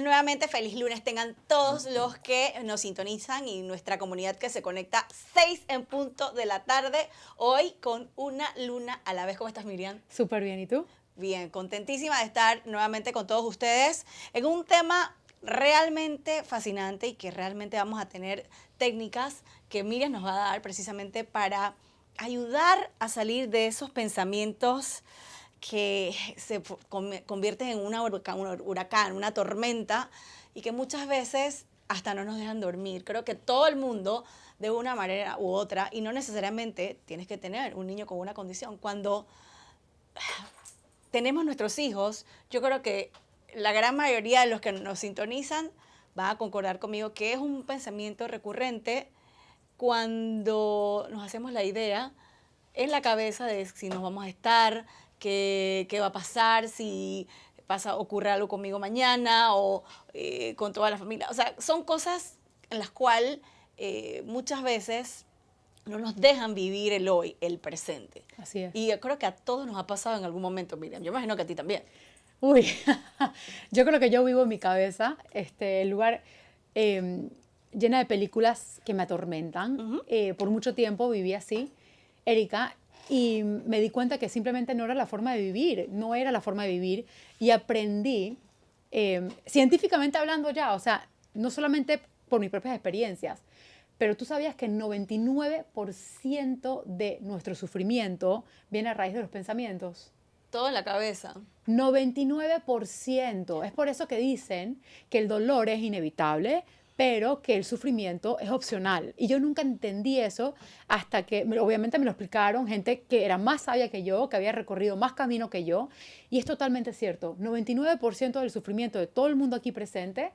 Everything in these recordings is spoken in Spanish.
nuevamente, feliz lunes tengan todos los que nos sintonizan y nuestra comunidad que se conecta 6 en punto de la tarde, hoy con una luna a la vez. ¿Cómo estás, Miriam? Súper bien, ¿y tú? Bien, contentísima de estar nuevamente con todos ustedes en un tema realmente fascinante y que realmente vamos a tener técnicas que Miriam nos va a dar precisamente para ayudar a salir de esos pensamientos que se convierten en un huracán, una tormenta, y que muchas veces hasta no nos dejan dormir. Creo que todo el mundo, de una manera u otra, y no necesariamente tienes que tener un niño con una condición, cuando tenemos nuestros hijos, yo creo que la gran mayoría de los que nos sintonizan van a concordar conmigo que es un pensamiento recurrente cuando nos hacemos la idea en la cabeza de si nos vamos a estar, qué va a pasar, si ocurre algo conmigo mañana o con toda la familia. O sea, son cosas en las cuales muchas veces no nos dejan vivir el hoy, el presente. Así es. Y yo creo que a todos nos ha pasado en algún momento, Miriam. Yo imagino que a ti también. Uy, yo creo que yo vivo en mi cabeza, el lugar llena de películas que me atormentan. Por mucho tiempo viví así, Erika, y me di cuenta que simplemente no era la forma de vivir, no era la forma de vivir, y aprendí, científicamente hablando ya, o sea, no solamente por mis propias experiencias, pero tú sabías que el 99% de nuestro sufrimiento viene a raíz de los pensamientos. Todo en la cabeza. 99%. Es por eso que dicen que el dolor es inevitable, pero que el sufrimiento es opcional. Y yo nunca entendí eso hasta que, obviamente me lo explicaron gente que era más sabia que yo, que había recorrido más camino que yo. Y es totalmente cierto. 99% del sufrimiento de todo el mundo aquí presente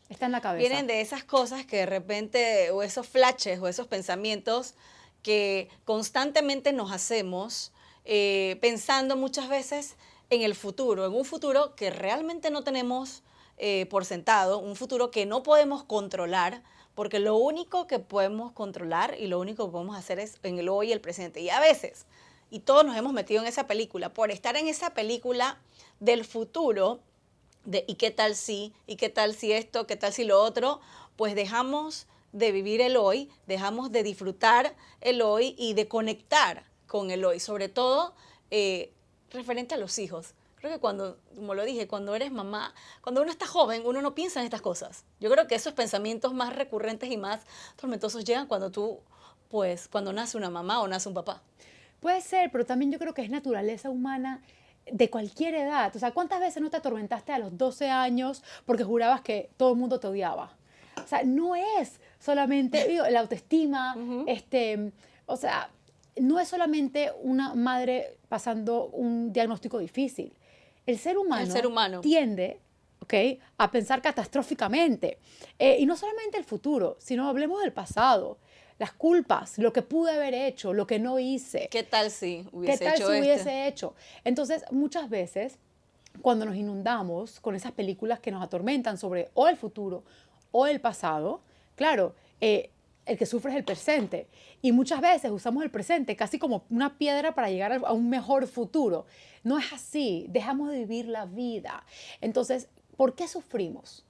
está en la cabeza. Vienen de esas cosas que de repente, o esos flashes, o esos pensamientos que constantemente nos hacemos, pensando muchas veces en el futuro, en un futuro que realmente no tenemos por sentado, un futuro que no podemos controlar, porque lo único que podemos controlar y lo único que podemos hacer es en el hoy y el presente. Y a veces, y todos nos hemos metido en esa película, por estar en esa película del futuro, y qué tal si esto, qué tal si lo otro, pues dejamos de vivir el hoy, dejamos de disfrutar el hoy y de conectar con el hoy, sobre todo referente a los hijos. Creo que cuando, como lo dije, cuando eres mamá, cuando uno está joven, uno no piensa en estas cosas. Yo creo que esos pensamientos más recurrentes y más tormentosos llegan cuando nace una mamá o nace un papá. Puede ser, pero también yo creo que es naturaleza humana de cualquier edad. O sea, ¿cuántas veces no te atormentaste a los 12 años porque jurabas que todo el mundo te odiaba? O sea, no es solamente, digo, la autoestima, o sea, no es solamente una madre pasando un diagnóstico difícil. El ser humano tiende, ¿okay?, a pensar catastróficamente. Y no solamente el futuro, sino hablemos del pasado. Las culpas, lo que pude haber hecho, lo que no hice. ¿Qué tal si hubiese hecho? Entonces, muchas veces, cuando nos inundamos con esas películas que nos atormentan sobre o el futuro o el pasado, claro, el que sufre es el presente. Y muchas veces usamos el presente casi como una piedra para llegar a un mejor futuro. No es así, dejamos de vivir la vida. Entonces, ¿por qué sufrimos?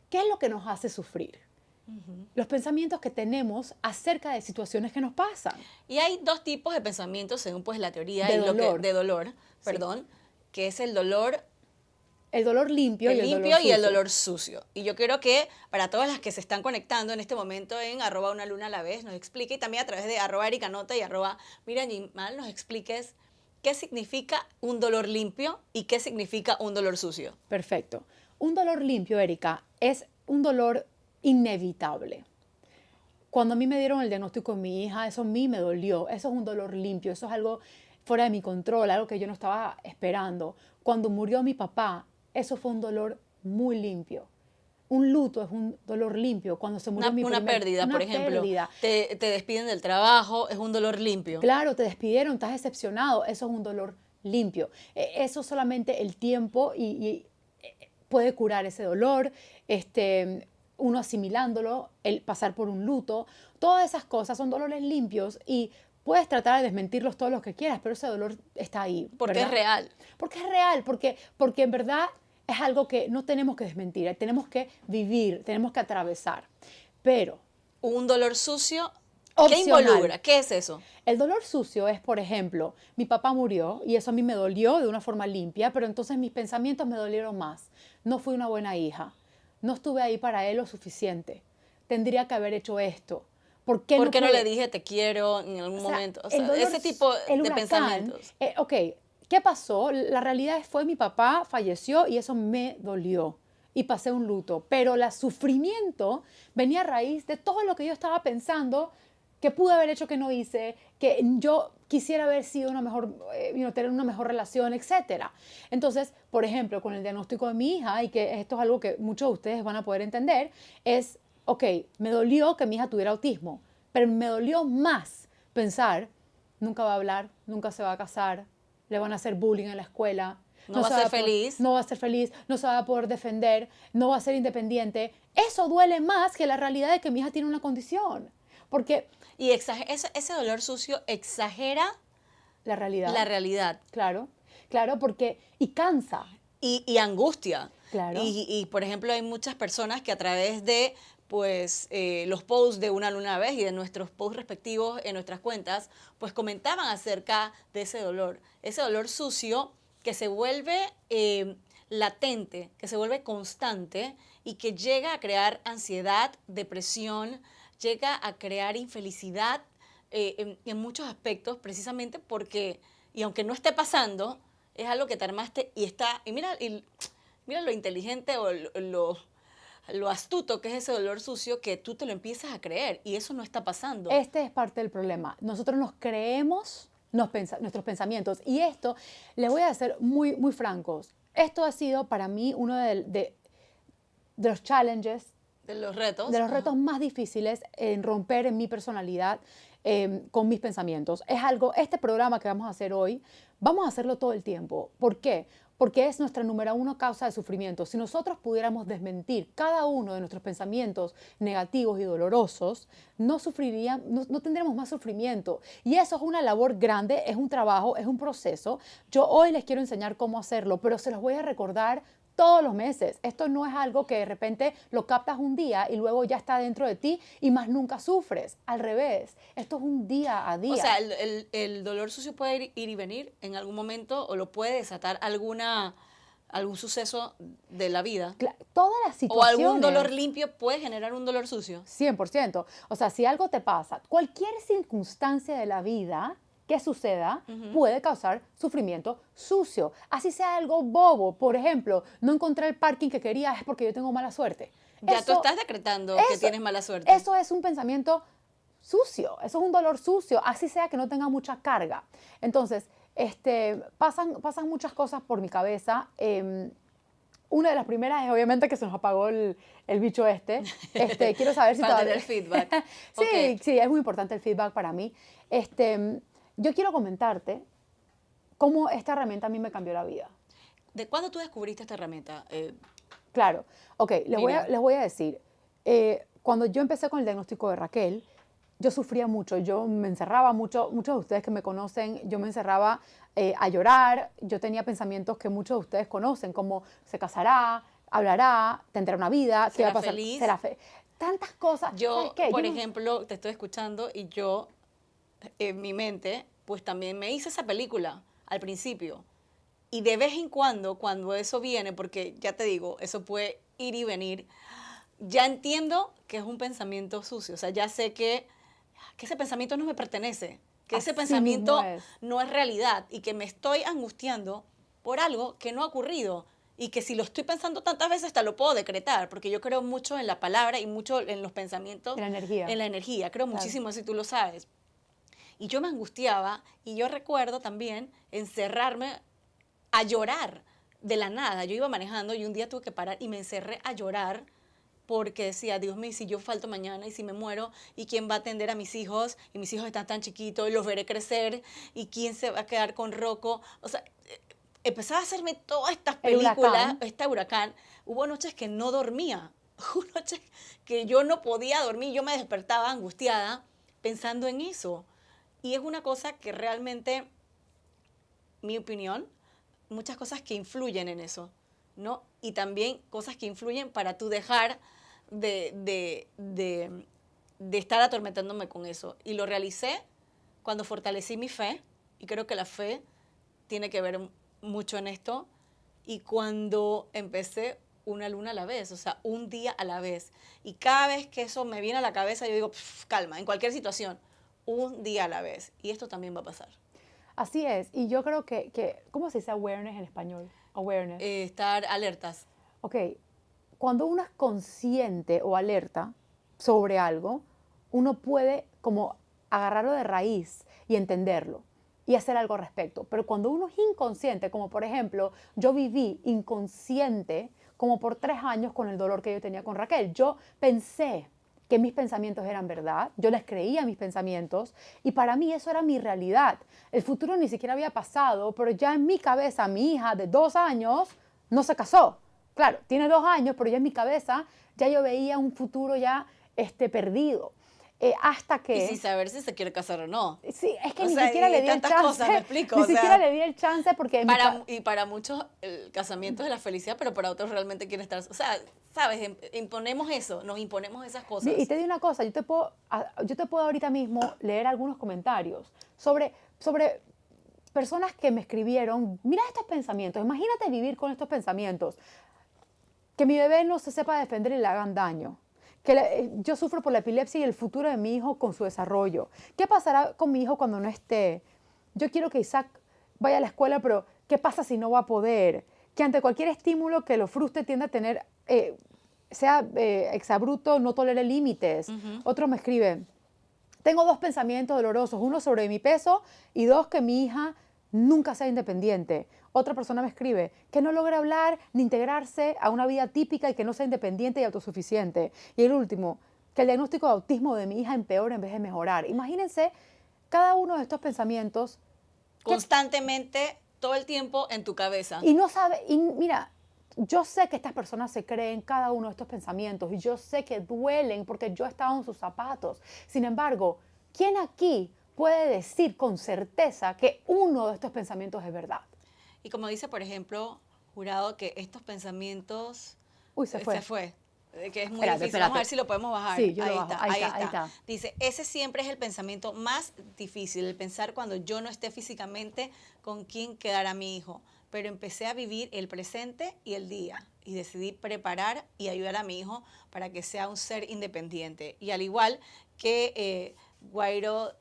¿Qué es lo que nos hace sufrir? Los pensamientos que tenemos acerca de situaciones que nos pasan. Y hay dos tipos de pensamientos, según pues la teoría de dolor, sí, que es el dolor limpio y el dolor sucio. Y yo quiero que para todas las que se están conectando en este momento en @unaluna_a_la_vez nos explique, y también a través de @ericanota y @miriamyimal nos expliques qué significa un dolor limpio y qué significa un dolor sucio. Perfecto. Un dolor limpio, Erika, es un dolor inevitable. Cuando a mí me dieron el diagnóstico de mi hija, eso a mí me dolió. Eso es un dolor limpio, eso es algo fuera de mi control, algo que yo no estaba esperando. Cuando murió mi papá, eso fue un dolor muy limpio. Un luto es un dolor limpio. Cuando se murió una pérdida, por ejemplo. Te despiden del trabajo, es un dolor limpio. Claro, te despidieron, estás decepcionado, eso es un dolor limpio. Eso solamente el tiempo y puede curar ese dolor, uno asimilándolo, el pasar por un luto, todas esas cosas son dolores limpios y puedes tratar de desmentirlos todos los que quieras, pero ese dolor está ahí. Porque es real. Porque es real, porque en verdad es algo que no tenemos que desmentir, tenemos que vivir, tenemos que atravesar. Pero Un dolor sucio, ¿qué opcional. involucra? ¿Qué es eso? El dolor sucio es, por ejemplo, mi papá murió y eso a mí me dolió de una forma limpia, pero entonces mis pensamientos me dolieron más. No fui una buena hija. No estuve ahí para él lo suficiente. Tendría que haber hecho esto. ¿Por qué ¿Por qué no pude? le dije te quiero en algún O sea, momento? O el sea, dolor, ese tipo el de huracán, pensamientos. ok, ¿qué pasó? La realidad fue mi papá falleció y eso me dolió y pasé un luto, pero el sufrimiento venía a raíz de todo lo que yo estaba pensando que pude haber hecho que no hice, que yo quisiera haber sido una mejor, tener una mejor relación, etcétera. Entonces, por ejemplo, con el diagnóstico de mi hija, y que esto es algo que muchos de ustedes van a poder entender, es, ok, me dolió que mi hija tuviera autismo, pero me dolió más pensar, nunca va a hablar, nunca se va a casar, le van a hacer bullying en la escuela, No va a se ser poder- feliz. no va a ser feliz, no se va a poder defender, no va a ser independiente. Eso duele más que la realidad de que mi hija tiene una condición, porque Y ese dolor sucio exagera la realidad, la realidad claro, claro, porque, y cansa, y angustia. claro. Por ejemplo, hay muchas personas que a través de pues los posts de Una Luna Vez y de nuestros posts respectivos en nuestras cuentas, pues comentaban acerca de ese dolor sucio que se vuelve latente, que se vuelve constante y que llega a crear ansiedad, depresión, llega a crear infelicidad en muchos aspectos, precisamente porque, y aunque no esté pasando, es algo que te armaste y mira lo inteligente o lo astuto que es ese dolor sucio que tú te lo empiezas a creer y eso no está pasando. Este es parte del problema. Nosotros nos creemos nuestros pensamientos. Y esto, les voy a ser muy, muy francos. Esto ha sido para mí uno de los challenges, De los retos. de los Ajá. retos más difíciles en romper en mi personalidad con mis pensamientos. Es algo, este programa que vamos a hacer hoy, vamos a hacerlo todo el tiempo. ¿Por qué? Porque es nuestra número uno causa de sufrimiento. Si nosotros pudiéramos desmentir cada uno de nuestros pensamientos negativos y dolorosos, no tendríamos más sufrimiento. Y eso es una labor grande, es un trabajo, es un proceso. Yo hoy les quiero enseñar cómo hacerlo, pero se los voy a recordar todos los meses. Esto no es algo que de repente lo captas un día y luego ya está dentro de ti y más nunca sufres. Al revés, esto es un día a día. O sea, el dolor sucio puede ir y venir en algún momento o lo puede desatar algún suceso de la vida. Todas las O situaciones. algún dolor limpio puede generar un dolor sucio. 100%. O sea, si algo te pasa, cualquier circunstancia de la vida que suceda puede causar sufrimiento sucio. Así sea algo bobo. Por ejemplo, no encontré el parking que quería es porque yo tengo mala suerte. Ya tú estás decretando que tienes mala suerte. Eso es un pensamiento sucio, eso es un dolor sucio, así sea que no tenga mucha carga. Entonces, pasan muchas cosas por mi cabeza. Una de las primeras es obviamente que se nos apagó el bicho este. Quiero saber si Para todavía... tener feedback. Sí, Ok. sí, es muy importante el feedback para mí. Yo quiero comentarte cómo esta herramienta a mí me cambió la vida. ¿De cuándo tú descubriste esta herramienta? Claro, ok, Miriam. les voy a decir, cuando yo empecé con el diagnóstico de Raquel, yo sufría mucho, yo me encerraba mucho, muchos de ustedes que me conocen, yo me encerraba a llorar, yo tenía pensamientos que muchos de ustedes conocen, como se casará, hablará, tendrá una vida, ¿qué va a pasar? Feliz. Será feliz. Tantas cosas. Yo, ¿Sabes qué? por Yo no- ejemplo, te estoy escuchando y yo, en mi mente, pues también me hice esa película al principio. Y de vez en cuando eso viene, porque ya te digo, eso puede ir y venir, ya entiendo que es un pensamiento sucio. O sea, ya sé que ese pensamiento no me pertenece, que ese Así pensamiento mismo es. no es realidad y que me estoy angustiando por algo que no ha ocurrido. Y que si lo estoy pensando tantas veces, hasta lo puedo decretar, porque yo creo mucho en la palabra y mucho en los pensamientos. En la energía. En la energía, creo Claro. muchísimo, si tú lo sabes. Y yo me angustiaba y yo recuerdo también encerrarme a llorar de la nada. Yo iba manejando y un día tuve que parar y me encerré a llorar porque decía, Dios mío, si yo falto mañana y si me muero, ¿y quién va a atender a mis hijos? Y mis hijos están tan chiquitos y los veré crecer, ¿y quién se va a quedar con Rocco? O sea, empezaba a hacerme todas estas El películas, huracán. este huracán. Hubo noches que no dormía, hubo noches que yo no podía dormir, yo me despertaba angustiada pensando en eso. Y es una cosa que realmente, mi opinión, muchas cosas que influyen en eso. ¿no? Y también cosas que influyen para tú dejar de, de, de, de estar atormentándome con eso. Y lo realicé cuando fortalecí mi fe, y creo que la fe tiene que ver mucho en esto, y cuando empecé una luna a la vez, o sea, un día a la vez. Y cada vez que eso me viene a la cabeza, yo digo, calma, en cualquier situación, un día a la vez. Y esto también va a pasar. Así es, y yo creo que ¿cómo se dice awareness en español? Awareness. Estar alertas. Ok, cuando uno es consciente o alerta sobre algo, uno puede como agarrarlo de raíz y entenderlo y hacer algo al respecto. Pero cuando uno es inconsciente, como por ejemplo, yo viví inconsciente como por 3 años con el dolor que yo tenía con Raquel. Yo pensé que mis pensamientos eran verdad, yo les creía mis pensamientos y para mí eso era mi realidad. El futuro ni siquiera había pasado, pero ya en mi cabeza mi hija de 2 años no se casó. Claro, tiene 2 años, pero ya en mi cabeza ya yo veía un futuro ya perdido. Hasta Y que... sin saber si se quiere casar o no. Sí, es que O ni sea, siquiera y le di el tantas chance. cosas, me explico. Ni O siquiera sea, le di el chance porque... y para muchos el casamiento es la felicidad, pero para otros realmente quieren estar... O sea, ¿sabes? Imponemos eso, nos imponemos esas Y cosas. te digo una cosa, yo te puedo ahorita mismo leer algunos comentarios sobre personas que me escribieron, mira estos pensamientos, imagínate vivir con estos pensamientos, que mi bebé no se sepa defender y le hagan daño, que yo sufro por la epilepsia y el futuro de mi hijo con su desarrollo. ¿Qué pasará con mi hijo cuando no esté? Yo quiero que Isaac vaya a la escuela, pero ¿qué pasa si no va a poder? Que ante cualquier estímulo que lo frustre tiende a tener, sea exabrupto, no tolere límites. Otro me escribe, tengo 2 pensamientos dolorosos, uno sobre mi peso y 2 que mi hija nunca sea independiente. Otra persona me escribe que no logra hablar ni integrarse a una vida típica y que no sea independiente y autosuficiente. Y el último, que el diagnóstico de autismo de mi hija empeora en vez de mejorar. Imagínense cada uno de estos pensamientos que, Constantemente, todo el tiempo en tu cabeza. y no sabe, y mira, yo sé que estas personas se creen cada uno de estos pensamientos y yo sé que duelen porque yo he estado en sus zapatos. Sin embargo, ¿quién aquí puede decir con certeza que uno de estos pensamientos es verdad? Y como dice, por ejemplo, Jurado, que estos pensamientos Uy, se se fue. fue, que es muy Espérate, difícil. Vamos a ver espérate. si lo podemos bajar. Sí, yo lo Ahí bajo. está, Ahí ahí está, ahí está. está. Dice, ese siempre es el pensamiento más difícil, el pensar cuando yo no esté físicamente con quién quedará mi hijo. Pero empecé a vivir el presente y el día y decidí preparar y ayudar a mi hijo para que sea un ser independiente. Y al igual que Guairo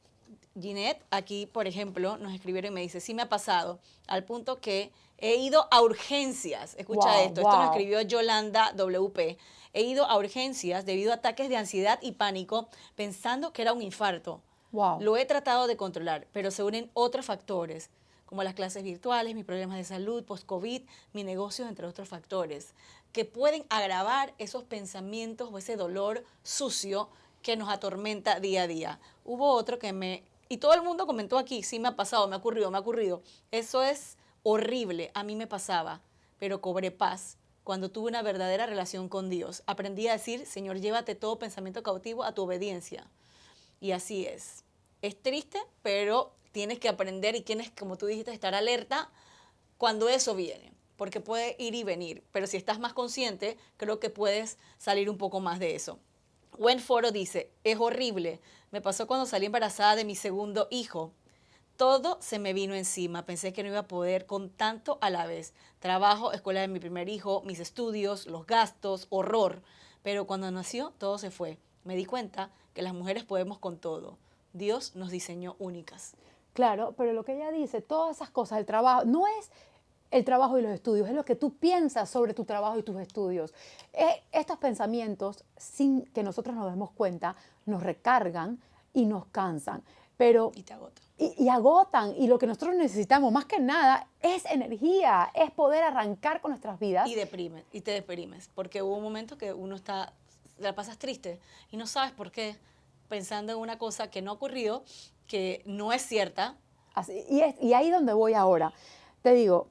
Ginette, aquí, por ejemplo, nos escribieron y me dice, sí me ha pasado, al punto que he ido a urgencias. Escucha Wow, esto nos wow, escribió Yolanda WP. He ido a urgencias debido a ataques de ansiedad y pánico pensando que era un infarto. wow. Lo he tratado de controlar, pero se unen otros factores, como las clases virtuales, mis problemas de salud, post-COVID, mi negocio, entre otros factores, que pueden agravar esos pensamientos o ese dolor sucio que nos atormenta día a día. Hubo otro que y todo el mundo comentó aquí, sí me ha pasado, me ha ocurrido, me ha ocurrido. Eso es horrible, a mí me pasaba, pero cobré paz cuando tuve una verdadera relación con Dios. Aprendí a decir, Señor, llévate todo pensamiento cautivo a tu obediencia. Y así es. Es triste, pero tienes que aprender y tienes, como tú dijiste, estar alerta cuando eso viene, porque puede ir y venir. Pero si estás más consciente, creo que puedes salir un poco más de eso. Wen Foro dice, es horrible. Me pasó cuando salí embarazada de mi segundo hijo. Todo se me vino encima. Pensé que no iba a poder con tanto a la vez. Trabajo, escuela de mi primer hijo, mis estudios, los gastos, horror. Pero cuando nació, todo se fue. Me di cuenta que las mujeres podemos con todo. Dios nos diseñó únicas. Claro, pero lo que ella dice, todas esas cosas, el trabajo, no es el trabajo y los estudios, es lo que tú piensas sobre tu trabajo y tus estudios. Estos pensamientos, sin que nosotros nos demos cuenta, nos recargan y nos cansan. Pero Y te agota. y agotan. Y lo que nosotros necesitamos, más que nada, es energía, es poder arrancar con nuestras vidas. Y te deprimes, porque hubo un momento que uno está, la pasas triste y no sabes por qué, pensando en una cosa que no ocurrió, que no es cierta. Así, y ahí donde voy ahora. Te digo,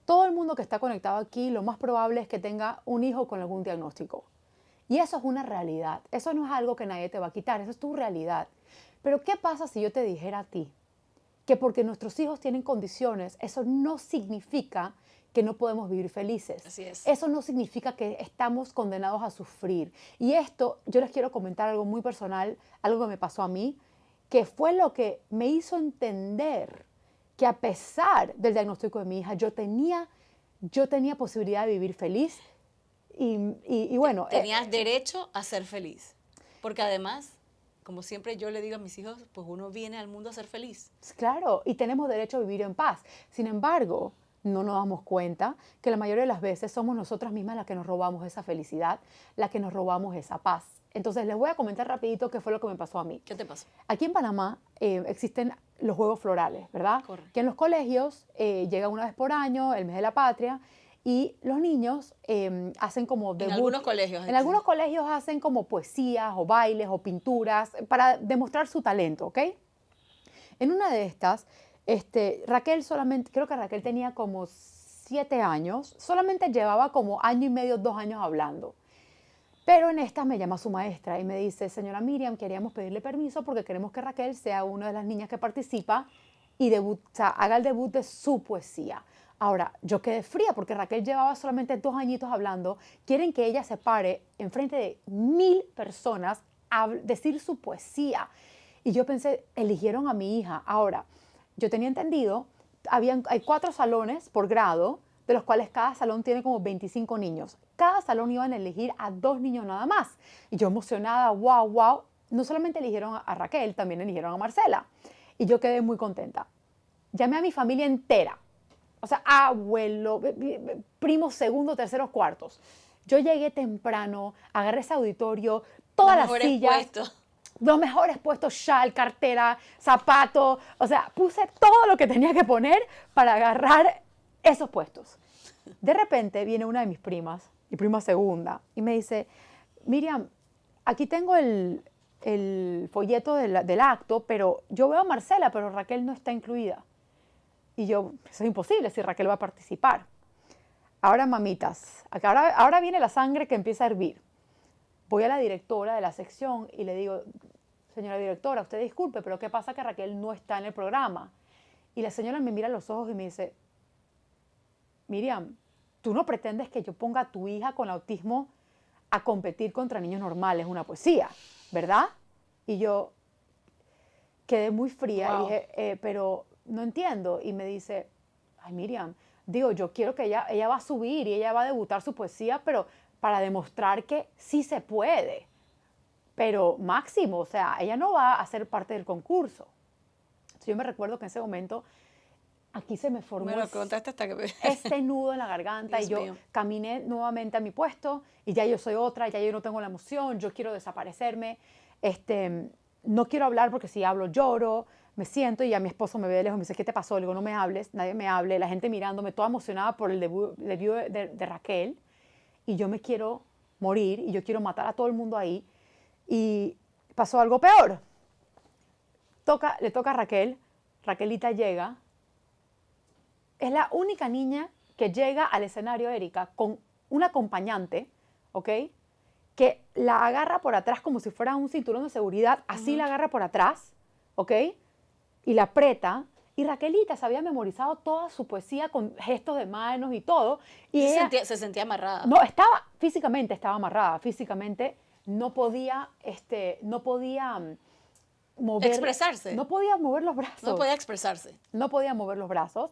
todo el mundo que está conectado aquí, lo más probable es que tenga un hijo con algún diagnóstico. Y eso es una realidad. Eso no es algo que nadie te va a quitar, eso es tu realidad. Pero ¿qué pasa si yo te dijera a ti que porque nuestros hijos tienen condiciones, eso no significa que no podemos vivir felices. Así es. Eso no significa que estamos condenados a sufrir. Y esto, yo les quiero comentar algo muy personal, algo que me pasó a mí, que fue lo que me hizo entender que a pesar del diagnóstico de mi hija, yo tenía posibilidad de vivir feliz. Y bueno, Tenías derecho a ser feliz. Porque además, como siempre yo le digo a mis hijos, pues uno viene al mundo a ser feliz. claro, y tenemos derecho a vivir en paz. Sin embargo, no nos damos cuenta que la mayoría de las veces somos nosotras mismas las que nos robamos esa felicidad, las que nos robamos esa paz. Entonces, les voy a comentar rapidito qué fue lo que me pasó a mí. ¿Qué te pasó? Aquí en Panamá existen los Juegos Florales, ¿verdad? Correcto. Que en los colegios llega una vez por año, el mes de la patria, y los niños hacen como debut. En algunos colegios. En algunos colegios hacen como poesías o bailes o pinturas para demostrar su talento, ¿ok? En una de estas, Raquel solamente, creo que Raquel tenía como 7 años, solamente llevaba como año y medio, 2 años hablando. Pero en esta me llama su maestra y me dice, señora Miriam, queríamos pedirle permiso porque queremos que Raquel sea una de las niñas que participa y haga el debut de su poesía. Ahora, yo quedé fría porque Raquel llevaba solamente 2 añitos hablando. Quieren que ella se pare enfrente de 1000 personas a decir su poesía. Y yo pensé, eligieron a mi hija. Ahora, yo tenía entendido, hay 4 salones por grado, de los cuales cada salón tiene como 25 niños. Cada salón iban a elegir a 2 niños nada más. Y yo emocionada, wow, wow. No solamente eligieron a Raquel, también eligieron a Marcela. Y yo quedé muy contenta. Llamé a mi familia entera. O sea, abuelo, primos, segundo, terceros, cuartos. Yo llegué temprano, agarré ese auditorio, todas las sillas. Puestos. Los mejores puestos, shal, cartera, zapato. O sea, puse todo lo que tenía que poner para agarrar esos puestos. De repente viene una de mis primas, mi prima segunda, y me dice, Miriam, aquí tengo el folleto del acto, pero yo veo a Marcela, pero Raquel no está incluida. Y yo, eso es imposible si Raquel va a participar. Ahora, mamitas, ahora viene la sangre que empieza a hervir. Voy a la directora de la sección y le digo, señora directora, usted disculpe, pero ¿qué pasa que Raquel no está en el programa? Y la señora me mira a los ojos y me dice, Miriam, tú no pretendes que yo ponga a tu hija con autismo a competir contra niños normales una poesía, ¿verdad? Y yo quedé muy fría y dije, pero no entiendo. Y me dice, ay Miriam, digo, yo quiero que ella va a subir y ella va a debutar su poesía, pero para demostrar que sí se puede. Pero máximo, o sea, ella no va a ser parte del concurso. Entonces, yo me recuerdo que en ese momento aquí se me formó contaste hasta que este nudo en la garganta Dios y yo mío. caminé nuevamente a mi puesto y ya yo soy otra, ya yo no tengo la emoción, yo quiero desaparecerme, no quiero hablar porque si hablo lloro, me siento y ya mi esposo me ve de lejos y me dice, ¿qué te pasó? Le digo, no me hables, nadie me hable, la gente mirándome, toda emocionada por el debut de Raquel y yo me quiero morir y yo quiero matar a todo el mundo ahí y pasó algo peor. Le toca a Raquel, Raquelita llega. Es la única niña que llega al escenario, Erika, con un acompañante, ¿ok? Que la agarra por atrás como si fuera un cinturón de seguridad, así la agarra por atrás, ¿ok? Y la aprieta. Y Raquelita se había memorizado toda su poesía con gestos de manos y todo. Y se sentía amarrada. No, físicamente estaba amarrada, físicamente no podía mover. Expresarse. No podía mover los brazos. No podía expresarse. No podía mover los brazos.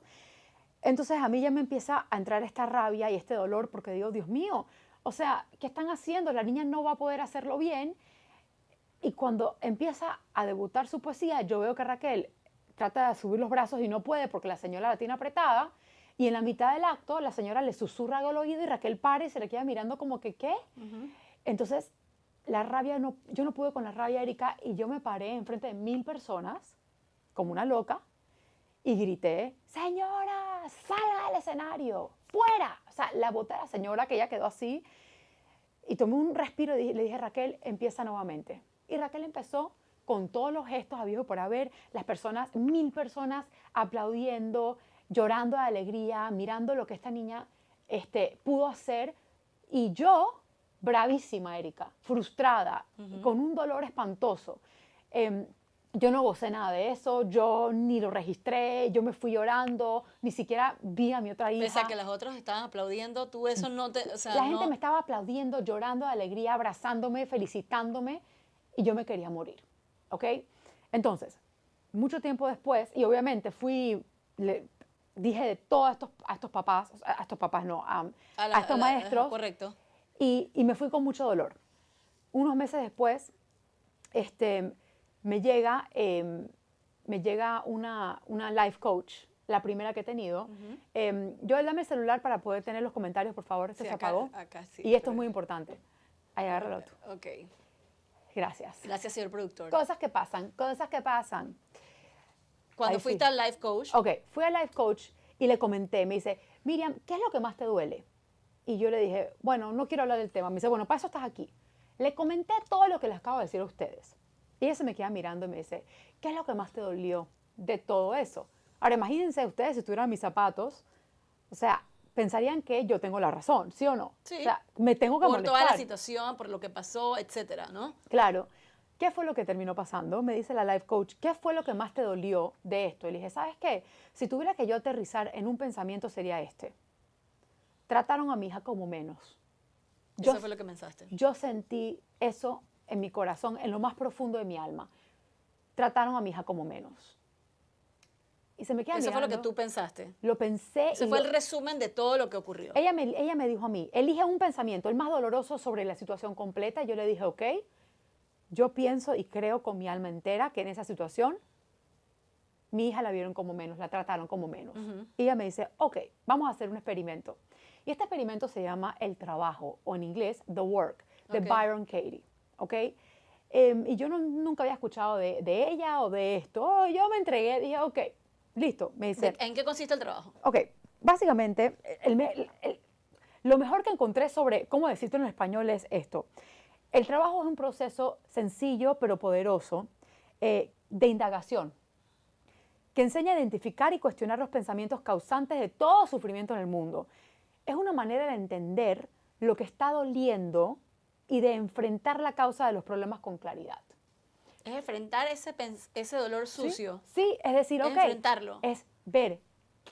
Entonces a mí ya me empieza a entrar esta rabia y este dolor porque digo, Dios mío, o sea, ¿qué están haciendo? La niña no va a poder hacerlo bien. Y cuando empieza a debutar su poesía, yo veo que Raquel trata de subir los brazos y no puede porque la señora la tiene apretada. Y en la mitad del acto, la señora le susurra al oído y Raquel para y se le queda mirando como que, ¿qué? Entonces, la rabia, yo no pude con la rabia, Erika, y yo me paré enfrente de 1000 personas, como una loca, y grité, señora, salga del escenario, fuera. O sea, la boté a la señora, que ella quedó así, y tomé un respiro y le dije, Raquel, empieza nuevamente. Y Raquel empezó con todos los gestos habidos por haber, las personas, 1000 personas aplaudiendo, llorando de alegría, mirando lo que esta niña pudo hacer. Y yo, bravísima, Erika, frustrada, con un dolor espantoso. yo no gocé nada de eso, yo ni lo registré, yo me fui llorando, ni siquiera vi a mi otra hija. Pese a que las otras estaban aplaudiendo, tú eso no te, o sea, La gente no, me estaba aplaudiendo, llorando de alegría, abrazándome, felicitándome, y yo me quería morir, ¿ok? Entonces, mucho tiempo después, y obviamente dije de todo a estos papás, a estos papás no, a estos maestros, correcto. y me fui con mucho dolor. Unos meses después, este, me llega una life coach, la primera que he tenido. Yo dame el celular para poder tener los comentarios, por favor. Esto Sí, se acá, apagó. acá sí. Y esto es muy importante. Ahí, agárralo tú. Ok. Gracias. Gracias, señor productor. Cosas que pasan, cosas que pasan. Cuando Ahí fuiste sí. al life coach, Ok, fui al life coach y le comenté, me dice, Miriam, ¿qué es lo que más te duele? Y yo le dije, bueno, no quiero hablar del tema. Me dice, bueno, para eso estás aquí. Le comenté todo lo que les acabo de decir a ustedes. Y ella se me queda mirando y me dice, ¿qué es lo que más te dolió de todo eso? Ahora, imagínense ustedes si estuvieran en mis zapatos, o sea, pensarían que yo tengo la razón, ¿sí o no? sí, O sea, me tengo que por molestar. toda la situación, por lo que pasó, etcétera, ¿no? Claro. ¿Qué fue lo que terminó pasando? Me dice la life coach, ¿qué fue lo que más te dolió de esto? Y le dije, ¿sabes qué? Si tuviera que yo aterrizar en un pensamiento sería este. Trataron a mi hija como menos. Eso fue lo que pensaste. Yo sentí eso en mi corazón, en lo más profundo de mi alma. Trataron a mi hija como menos. Y se me queda Eso mirando. fue lo que tú pensaste. Lo pensé. Ese fue el resumen de todo lo que ocurrió. Ella me dijo a mí, elige un pensamiento, el más doloroso sobre la situación completa. Yo le dije, ok, yo pienso y creo con mi alma entera que en esa situación mi hija la vieron como menos, la trataron como menos. Y ella me dice, ok, vamos a hacer un experimento. Y este experimento se llama el trabajo, o en inglés, the work, de Byron Katie. ¿Ok? Y yo nunca había escuchado de ella o de esto. Oh, yo me entregué, dije, ok, listo. Me dice, ¿En qué consiste el trabajo? ok, básicamente, lo mejor que encontré sobre cómo decirlo en español es esto. El trabajo es un proceso sencillo pero poderoso de indagación que enseña a identificar y cuestionar los pensamientos causantes de todo sufrimiento en el mundo. Es una manera de entender lo que está doliendo y de enfrentar la causa de los problemas con claridad. Es enfrentar ese dolor sucio. Sí, es decir, ok, enfrentarlo. es ver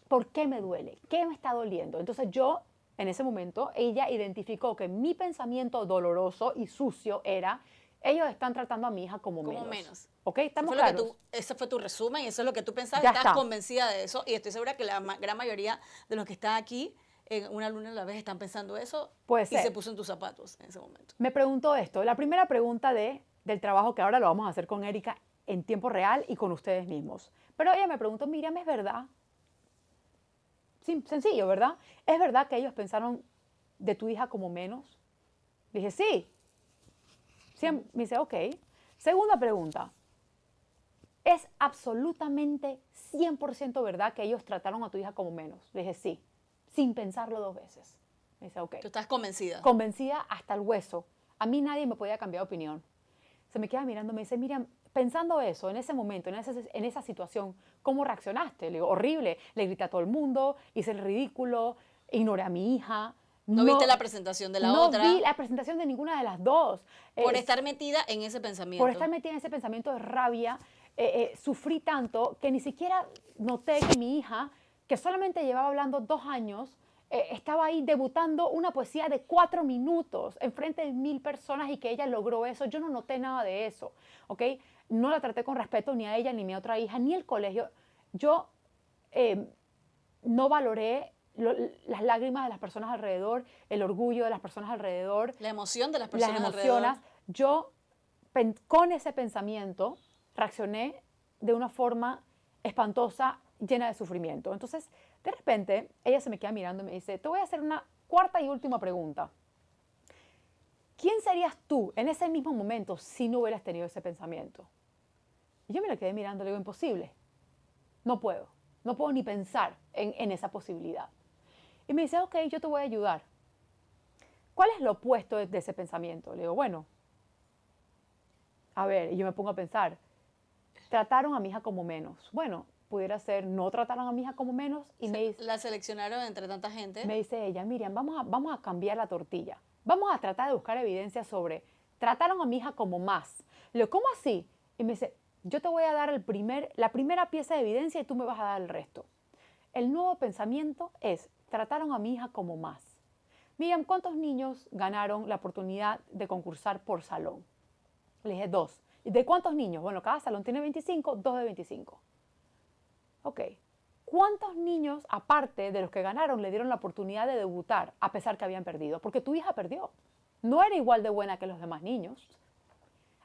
por qué me duele, qué me está doliendo. Entonces yo, en ese momento, ella identificó que mi pensamiento doloroso y sucio era, ellos están tratando a mi hija como menos. ¿Ok? ¿Estamos claros? Ese fue tu resumen, eso es lo que tú pensabas, Ya estás está. convencida de eso y estoy segura que la gran mayoría de los que están aquí en Una Luna a la Vez están pensando eso. Puede y ser. se puso en tus zapatos en ese momento. Me preguntó esto, la primera pregunta del trabajo que ahora lo vamos a hacer con Erika en tiempo real y con ustedes mismos. Pero ella me preguntó, Miriam, ¿es verdad? Sí, sencillo, ¿verdad? ¿Es verdad que ellos pensaron de tu hija como menos? Le dije, sí. Me dice, ok. Segunda pregunta. ¿Es absolutamente 100% verdad que ellos trataron a tu hija como menos? Le dije, sí, sin pensarlo dos veces. Me dice, ok. Tú estás convencida. Convencida hasta el hueso. A mí nadie me podía cambiar de opinión. Se me queda mirando, me dice, Miriam, pensando eso, en ese momento, en esa situación, ¿cómo reaccionaste? Le digo, horrible. Le grité a todo el mundo, hice el ridículo, ignoré a mi hija. No viste la presentación de la otra. No vi la presentación de ninguna de las dos. Por estar metida en ese pensamiento. Por estar metida en ese pensamiento de rabia, sufrí tanto que ni siquiera noté que mi hija, que solamente llevaba hablando 2 años, estaba ahí debutando una poesía de 4 minutos enfrente de 1000 personas y que ella logró eso. Yo no noté nada de eso, ¿ok? No la traté con respeto ni a ella, ni a mi otra hija, ni el colegio. Yo no valoré las lágrimas de las personas alrededor, el orgullo de las personas alrededor. La emoción de las personas las alrededor. emociones. Yo, con ese pensamiento, reaccioné de una forma espantosa, llena de sufrimiento. Entonces, de repente, ella se me queda mirando y me dice, te voy a hacer una cuarta y última pregunta. ¿Quién serías tú en ese mismo momento si no hubieras tenido ese pensamiento? Y yo me la quedé mirando, le digo, imposible. No puedo ni pensar en esa posibilidad. Y me dice, ok, yo te voy a ayudar. ¿Cuál es lo opuesto de ese pensamiento? Le digo, bueno, a ver, y yo me pongo a pensar, trataron a mi hija como menos. Bueno, pudiera ser, no trataron a mi hija como menos. Y me dice, la seleccionaron entre tanta gente. Me dice ella, Miriam, vamos a cambiar la tortilla. Vamos a tratar de buscar evidencia sobre, trataron a mi hija como más. Le digo, ¿cómo así? Y me dice, Yo te voy a dar la primera pieza de evidencia y tú me vas a dar el resto. El nuevo pensamiento es, trataron a mi hija como más. Miriam, ¿cuántos niños ganaron la oportunidad de concursar por salón? Le dije, 2. ¿De cuántos niños? Bueno, cada salón tiene 25, 2 de 25. Ok. ¿Cuántos niños, aparte de los que ganaron, le dieron la oportunidad de debutar a pesar que habían perdido? Porque tu hija perdió. No era igual de buena que los demás niños.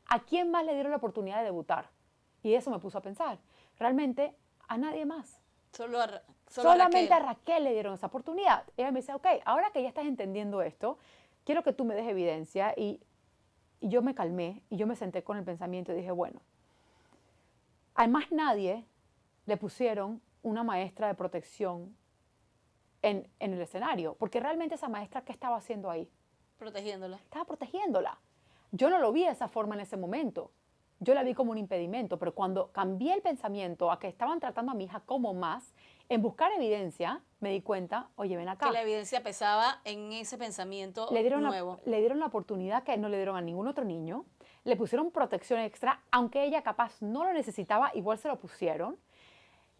¿A quién más le dieron la oportunidad de debutar? Y eso me puso a pensar. Realmente a nadie más. Solo Solamente a Raquel. Raquel le dieron esa oportunidad. Ella me dice, ok, ahora que ya estás entendiendo esto, quiero que tú me des evidencia. Y yo me calmé y yo me senté con el pensamiento y dije, bueno, a más nadie le pusieron una maestra de protección en el escenario, porque realmente esa maestra, ¿qué estaba haciendo ahí? Protegiéndola. Estaba protegiéndola. Yo no lo vi de esa forma en ese momento. Yo la vi como un impedimento, pero cuando cambié el pensamiento a que estaban tratando a mi hija como más, en buscar evidencia, me di cuenta, oye, ven Que acá. la evidencia pesaba en ese pensamiento Le dieron, nuevo. le dieron la oportunidad que no le dieron a ningún otro niño, le pusieron protección extra, aunque ella capaz no lo necesitaba, igual se lo pusieron.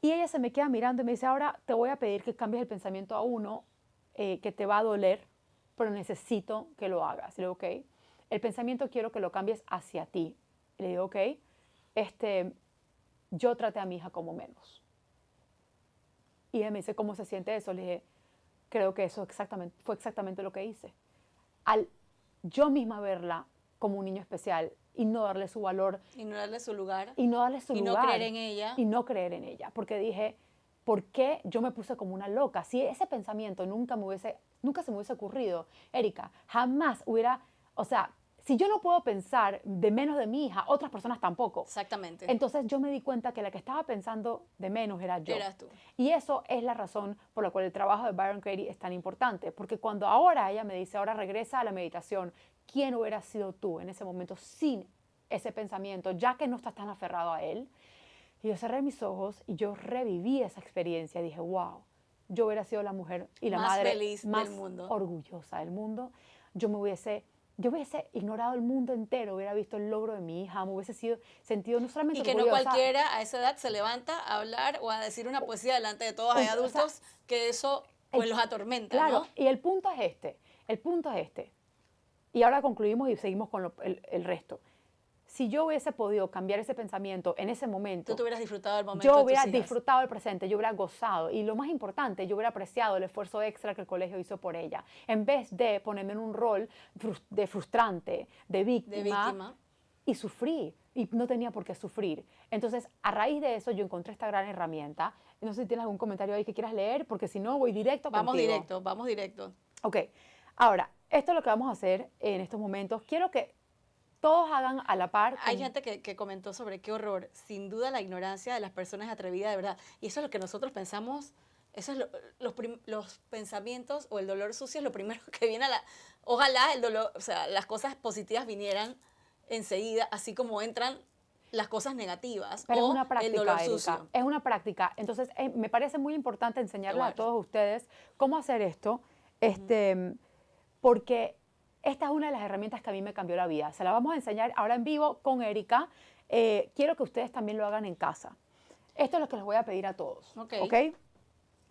Y ella se me queda mirando y me dice, ahora te voy a pedir que cambies el pensamiento a uno que te va a doler, pero necesito que lo hagas. Y le digo, ok, el pensamiento quiero que lo cambies hacia ti. Y le digo, ok, yo traté a mi hija como menos. Y ella me dice, ¿cómo se siente eso? Le dije, creo que eso fue exactamente lo que hice. Al yo misma verla como un niño especial y no darle su valor Y no darle su lugar. y no darle su Y no lugar creer en ella. y no creer en ella, porque dije, ¿por qué yo me puse como una loca? Si ese pensamiento nunca se me hubiese ocurrido, Erika, jamás hubiera, o sea, si yo no puedo pensar de menos de mi hija, otras personas tampoco. Exactamente. Entonces yo me di cuenta que la que estaba pensando de menos era yo. Eras tú. Y eso es la razón por la cual el trabajo de Byron Katie es tan importante, porque cuando ahora ella me dice, ahora regresa a la meditación, ¿quién hubiera sido tú en ese momento sin ese pensamiento, ya que no estás tan aferrado a él? Y yo cerré mis ojos y yo reviví esa experiencia. Dije, wow, yo hubiera sido la mujer y la Más madre feliz más del mundo. orgullosa del mundo. Yo hubiese ignorado el mundo entero, hubiera visto el logro de mi hija, me hubiese sentido no solamente Y que no orgullosa. cualquiera a esa edad se levanta a hablar o a decir una poesía delante de todos. Hay O sea, adultos que eso pues los atormenta, claro, ¿no? y el punto es este. Y ahora concluimos y seguimos con el resto. Si yo hubiese podido cambiar ese pensamiento en ese momento, Tú te hubieras disfrutado del momento yo de hubiera tus hijas. disfrutado el presente, yo hubiera gozado. Y lo más importante, yo hubiera apreciado el esfuerzo extra que el colegio hizo por ella. En vez de ponerme en un rol de frustrante, de víctima. Y sufrí. Y no tenía por qué sufrir. Entonces, a raíz de eso, yo encontré esta gran herramienta. No sé si tienes algún comentario ahí que quieras leer, porque si no, voy directo contigo. Vamos directo. Ok. Ahora, esto es lo que vamos a hacer en estos momentos. Quiero que todos hagan a la par. Hay gente que comentó sobre qué horror. Sin duda la ignorancia de las personas atrevidas de verdad. Y eso es lo que nosotros pensamos. Eso es los pensamientos o el dolor sucio es lo primero que viene a la... Ojalá el dolor, o sea, las cosas positivas vinieran enseguida, así como entran las cosas negativas. Pero o es una práctica, el dolor Erika. sucio. Es una práctica. Entonces, me parece muy importante enseñarles a Igual. todos ustedes cómo hacer esto, porque esta es una de las herramientas que a mí me cambió la vida. Se la vamos a enseñar ahora en vivo con Erika. Quiero que ustedes también lo hagan en casa. Esto es lo que les voy a pedir a todos. Ok. ¿Ok?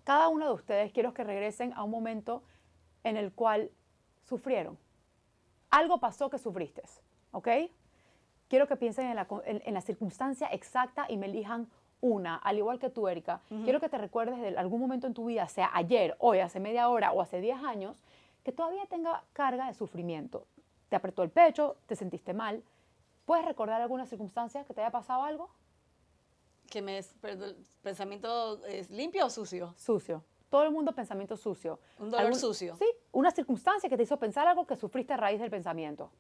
Cada uno de ustedes quiero que regresen a un momento en el cual sufrieron. Algo pasó que sufriste. ¿Ok? Quiero que piensen en la circunstancia exacta y me elijan una, al igual que tú, Erika. Quiero que te recuerdes de algún momento en tu vida, sea ayer, hoy, hace media hora o hace 10 años, que todavía tenga carga de sufrimiento. Te apretó el pecho, te sentiste mal. ¿Puedes recordar alguna circunstancia que te haya pasado algo? ¿Pensamiento es limpio o sucio? Sucio. Todo el mundo pensamiento sucio. Un dolor sucio. Sí, una circunstancia que te hizo pensar algo que sufriste a raíz del pensamiento.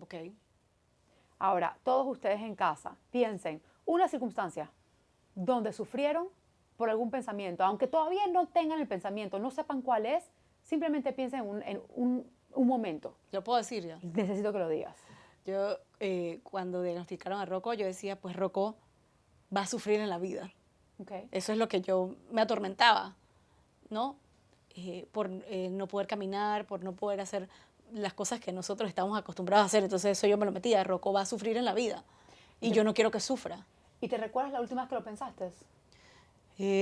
Ok. Ahora, todos ustedes en casa, piensen una circunstancia donde sufrieron por algún pensamiento, aunque todavía no tengan el pensamiento, no sepan cuál es, simplemente piensen en un momento. Yo puedo decir ya. Necesito que lo digas. Yo, cuando diagnosticaron a Rocco, yo decía, pues Rocco va a sufrir en la vida. Okay. Eso es lo que yo me atormentaba, ¿no? Por no poder caminar, por no poder hacer las cosas que nosotros estamos acostumbrados a hacer. Entonces eso yo me lo metía. Rocco va a sufrir en la vida y yo no quiero que sufra. ¿Y te recuerdas la última vez que lo pensaste?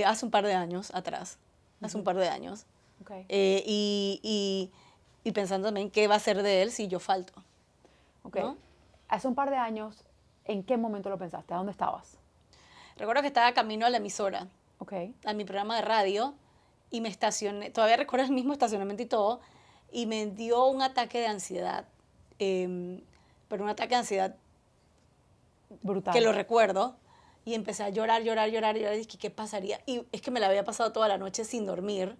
Hace un par de años atrás, hace un par de años. Okay. Y pensando también qué va a ser de él si yo falto. Okay. ¿No? Hace un par de años, ¿en qué momento lo pensaste? ¿A dónde estabas? Recuerdo que estaba camino a la emisora, Okay. a mi programa de radio, y me estacioné, todavía recuerdo el mismo estacionamiento y todo, y me dio un ataque de ansiedad, pero un ataque de ansiedad Brutal. que lo recuerdo, y empecé a llorar, llorar, llorar, llorar, y dije, ¿qué pasaría? Y es que me la había pasado toda la noche sin dormir,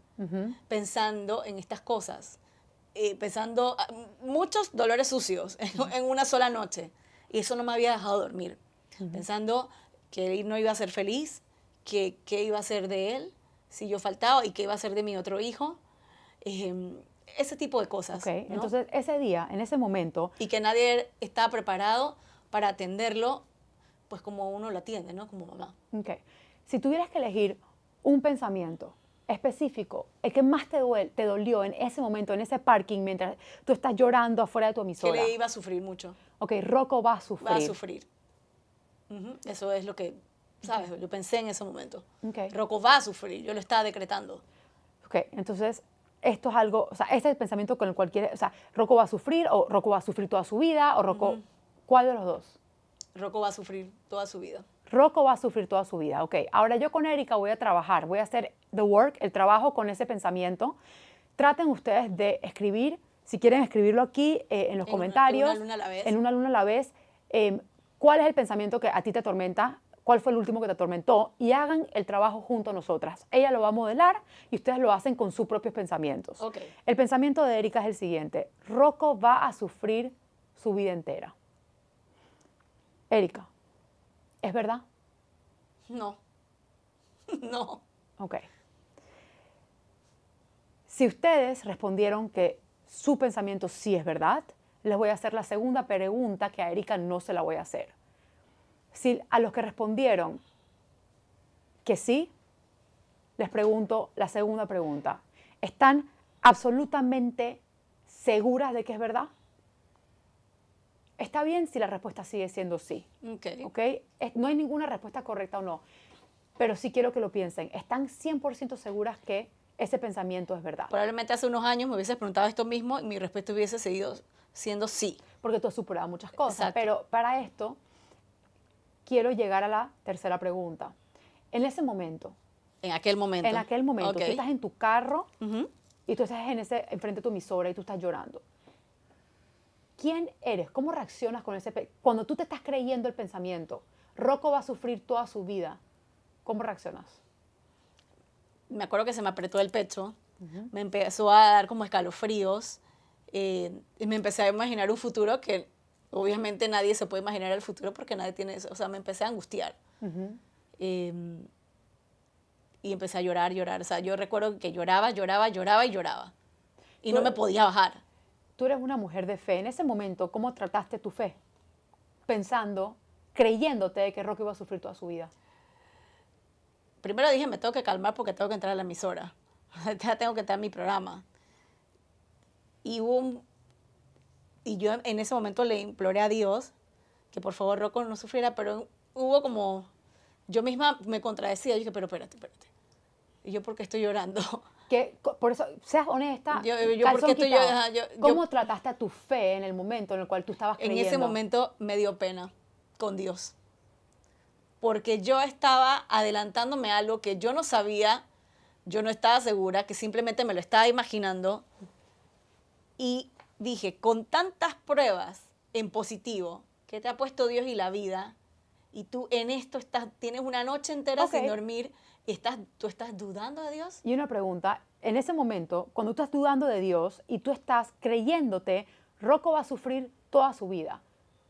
pensando en estas cosas, pensando muchos dolores sucios en una sola noche, y eso no me había dejado dormir, pensando que él no iba a ser feliz, que qué iba a ser de él si yo faltaba y qué iba a ser de mi otro hijo, ese tipo de cosas. Okay. ¿no? Entonces, ese día, en ese momento, Y que nadie estaba preparado para atenderlo, pues como uno lo atiende, ¿no? Como mamá. okay. Si tuvieras que elegir un pensamiento específico, el que más te dolió en ese momento, en ese parking, mientras tú estás llorando afuera de tu Que emisora. le iba a sufrir mucho. Ok, Rocco va a sufrir. Va a sufrir. Eso es lo que, ¿sabes? Yo pensé en ese momento. Okay. Rocco va a sufrir, yo lo estaba decretando. Ok, entonces esto es algo, o sea, ese es el pensamiento con el cual quieres, o sea, Rocco va a sufrir o Rocco va a sufrir toda su vida o Rocco, ¿cuál de los dos? Rocco va a sufrir toda su vida. Rocco va a sufrir toda su vida, ok. Ahora yo con Erika voy a trabajar, voy a hacer the work, el trabajo con ese pensamiento. Traten ustedes de escribir, si quieren escribirlo aquí en los comentarios. En una luna a la vez. En una luna a la vez. ¿Cuál es el pensamiento que a ti te atormenta? ¿Cuál fue el último que te atormentó? Y hagan el trabajo junto a nosotras. Ella lo va a modelar y ustedes lo hacen con sus propios pensamientos. Ok. El pensamiento de Erika es el siguiente. Rocco va a sufrir su vida entera. Erika, ¿es verdad? No. No. Ok. Si ustedes respondieron que su pensamiento sí es verdad, les voy a hacer la segunda pregunta que a Erika no se la voy a hacer. Si a los que respondieron que sí, les pregunto la segunda pregunta. ¿Están absolutamente seguras de que es verdad? Está bien si la respuesta sigue siendo sí. Ok. ¿Ok? No hay ninguna respuesta correcta o no, pero sí quiero que lo piensen. ¿Están 100% seguras que ese pensamiento es verdad? Probablemente hace unos años me hubieses preguntado esto mismo y mi respuesta hubiese seguido siendo sí. Porque tú has superado muchas cosas. Exacto. Pero para esto, quiero llegar a la tercera pregunta. En ese momento, En aquel momento. tú estás en tu carro Ujú. y tú estás enfrente de tu emisora y tú estás llorando. ¿Quién eres? ¿Cómo reaccionas con cuando tú te estás creyendo el pensamiento? Rocco va a sufrir toda su vida. ¿Cómo reaccionas? Me acuerdo que se me apretó el pecho, me empezó a dar como escalofríos, y me empecé a imaginar un futuro que obviamente nadie se puede imaginar el futuro porque nadie tiene eso. O sea, me empecé a angustiar. Y empecé a llorar, llorar. O sea, yo recuerdo que lloraba, lloraba, lloraba y lloraba. Y no me podía bajar. Tú eres una mujer de fe. En ese momento, ¿cómo trataste tu fe? Pensando, creyéndote que Rocco iba a sufrir toda su vida. Primero dije, me tengo que calmar porque tengo que entrar a la emisora. Ya tengo que entrar a mi programa. Y yo en ese momento le imploré a Dios que por favor Rocco no sufriera, pero hubo como, yo misma me contradecía. Yo dije, pero espérate. ¿Y yo por qué estoy llorando? Por eso, seas honesta, Yo calzón porque estoy quitado. yo- ¿Cómo trataste a tu fe en el momento en el cual tú estabas En creyendo? ese momento me dio pena con Dios. Porque yo estaba adelantándome a algo que yo no sabía, yo no estaba segura, que simplemente me lo estaba imaginando. Y dije, con tantas pruebas en positivo que te ha puesto Dios y la vida, y tú en esto tienes una noche entera Ok. sin dormir, y tú estás dudando de Dios. Y una pregunta, en ese momento, cuando tú estás dudando de Dios y tú estás creyéndote, Rocco va a sufrir toda su vida.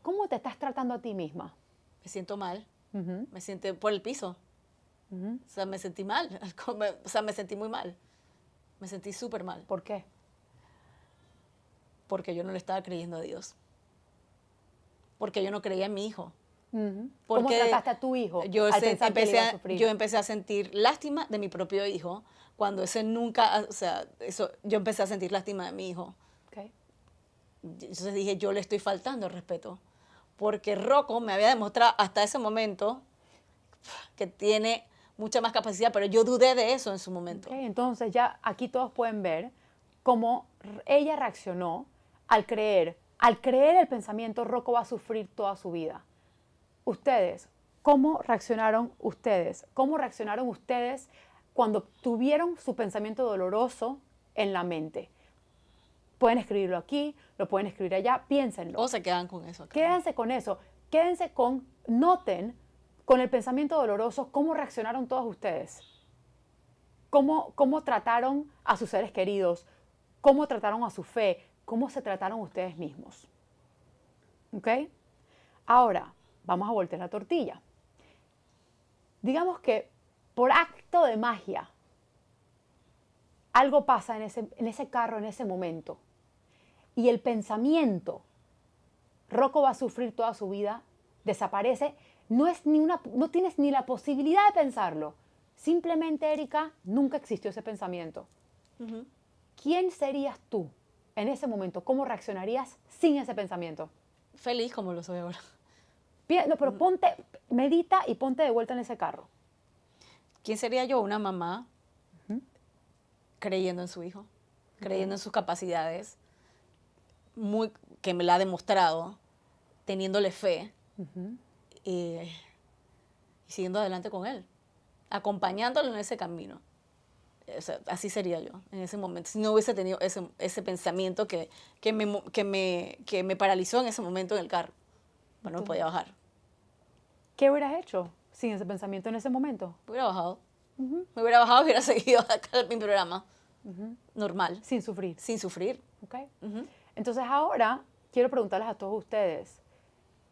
¿Cómo te estás tratando a ti misma? Me siento mal, me siento por el piso. O sea, me sentí mal, o sea, me sentí muy mal. Me sentí súper mal, ¿Por qué? porque yo no le estaba creyendo a Dios. Porque yo no creía en mi hijo. ¿Cómo Porque trataste a tu hijo Yo, al pensar que él iba a sufrir? yo empecé a sentir lástima de mi propio hijo, cuando ese nunca, o sea, yo empecé a sentir lástima de mi hijo. Ok. Entonces dije, yo le estoy faltando el respeto. Porque Rocco me había demostrado hasta ese momento que tiene mucha más capacidad, pero yo dudé de eso en su momento. Ok, entonces ya aquí todos pueden ver cómo ella reaccionó al creer el pensamiento, Rocco va a sufrir toda su vida. Ustedes, ¿cómo reaccionaron ustedes? ¿Cómo reaccionaron ustedes cuando tuvieron su pensamiento doloroso en la mente? Pueden escribirlo aquí, lo pueden escribir allá, piénsenlo. O se quedan con eso acá. Quédense con eso, noten con el pensamiento doloroso cómo reaccionaron todos ustedes. Cómo trataron a sus seres queridos, cómo trataron a su fe, cómo se trataron ustedes mismos. ¿Ok? Ahora, vamos a voltear la tortilla. Digamos que por acto de magia, algo pasa en ese carro, en ese momento. Y el pensamiento, Rocco va a sufrir toda su vida, desaparece, no tienes ni la posibilidad de pensarlo. Simplemente, Erika, nunca existió ese pensamiento. ¿Quién serías tú en ese momento? ¿Cómo reaccionarías sin ese pensamiento? Feliz como lo soy ahora. No, pero medita y ponte de vuelta en ese carro. ¿Quién sería yo? Una mamá creyendo en su hijo, creyendo en sus capacidades, que me la ha demostrado, teniéndole fe y siguiendo adelante con él, acompañándolo en ese camino. O sea, así sería yo en ese momento. Si no hubiese tenido ese pensamiento que me paralizó en ese momento en el carro. Bueno, no podía bajar. ¿Qué hubieras hecho sin ese pensamiento en ese momento? Me hubiera bajado. Me hubiera bajado y hubiera seguido acá mi programa. Normal. Sin sufrir. Sin sufrir. ¿Okay? Entonces ahora quiero preguntarles a todos ustedes,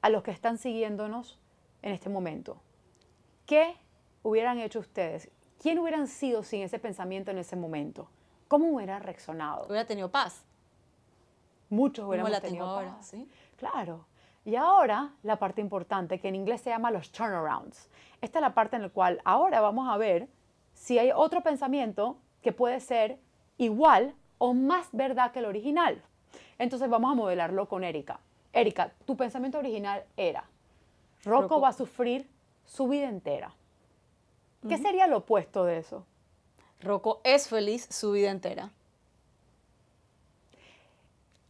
a los que están siguiéndonos en este momento, ¿qué hubieran hecho ustedes? ¿Quién hubieran sido sin ese pensamiento en ese momento? ¿Cómo hubieran reaccionado? Hubiera tenido paz. Muchos Como hubiéramos la tenido tengo paz. ahora, ¿sí? Claro. Y ahora la parte importante, que en inglés se llama los turnarounds. Esta es la parte en la cual ahora vamos a ver si hay otro pensamiento que puede ser igual o más verdad que el original. Entonces vamos a modelarlo con Erika. Erika, tu pensamiento original era, Rocco va a sufrir su vida entera. ¿Qué sería lo opuesto de eso? Rocco es feliz su vida entera.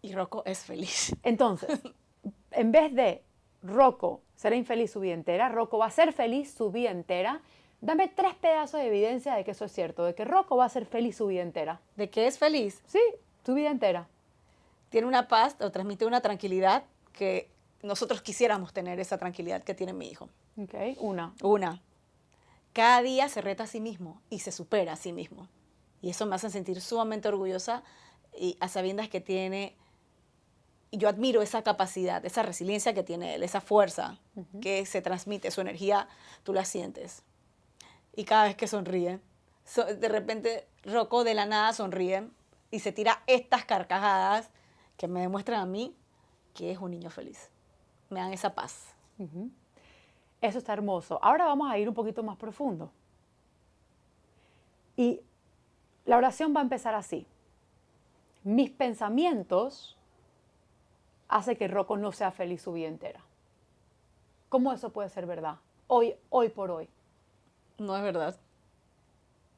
Y Rocco es feliz. Entonces, en vez de Rocco será infeliz su vida entera, Rocco va a ser feliz su vida entera. Dame 3 pedazos de evidencia de que eso es cierto, de que Rocco va a ser feliz su vida entera. ¿De qué es feliz? Sí, su vida entera. Tiene una paz o transmite una tranquilidad que nosotros quisiéramos tener, esa tranquilidad que tiene mi hijo. Ok, una. Cada día se reta a sí mismo y se supera a sí mismo. Y eso me hace sentir sumamente orgullosa y a sabiendas que tiene. Y yo admiro esa capacidad, esa resiliencia que tiene él, esa fuerza que se transmite, su energía, tú la sientes. Y cada vez que sonríe, de repente Rocco de la nada sonríe y se tira estas carcajadas que me demuestran a mí que es un niño feliz. Me dan esa paz. Eso está hermoso. Ahora vamos a ir un poquito más profundo. Y la oración va a empezar así. Mis pensamientos hacen que Rocco no sea feliz su vida entera. ¿Cómo eso puede ser verdad? Hoy por hoy. No es verdad.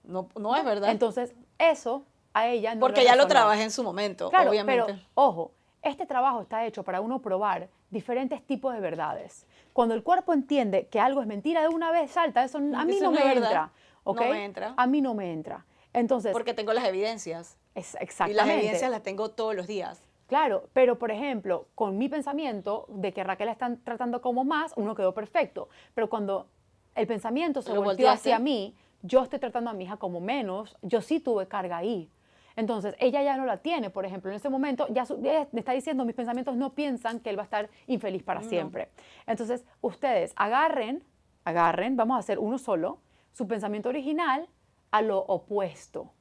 No es verdad. Entonces, eso a ella no porque le ya lo resonó. trabajé en su momento, Claro, obviamente. pero ojo, este trabajo está hecho para uno probar diferentes tipos de verdades. Cuando el cuerpo entiende que algo es mentira de una vez, salta, eso a mí Eso no no me es verdad. entra. ¿Ok? No me entra. A mí no me entra. Entonces, Porque tengo las evidencias. exactamente. Y las evidencias las tengo todos los días. Claro, pero por ejemplo, con mi pensamiento de que Raquel la están tratando como más, uno quedó perfecto. Pero cuando el pensamiento se Lo volteó volteaste. hacia mí, yo estoy tratando a mi hija como menos, yo sí tuve carga ahí. Entonces, ella ya no la tiene, por ejemplo, en ese momento, ella me está diciendo, mis pensamientos no piensan que él va a estar infeliz para siempre. Entonces, ustedes agarren, vamos a hacer uno solo, su pensamiento original a lo opuesto.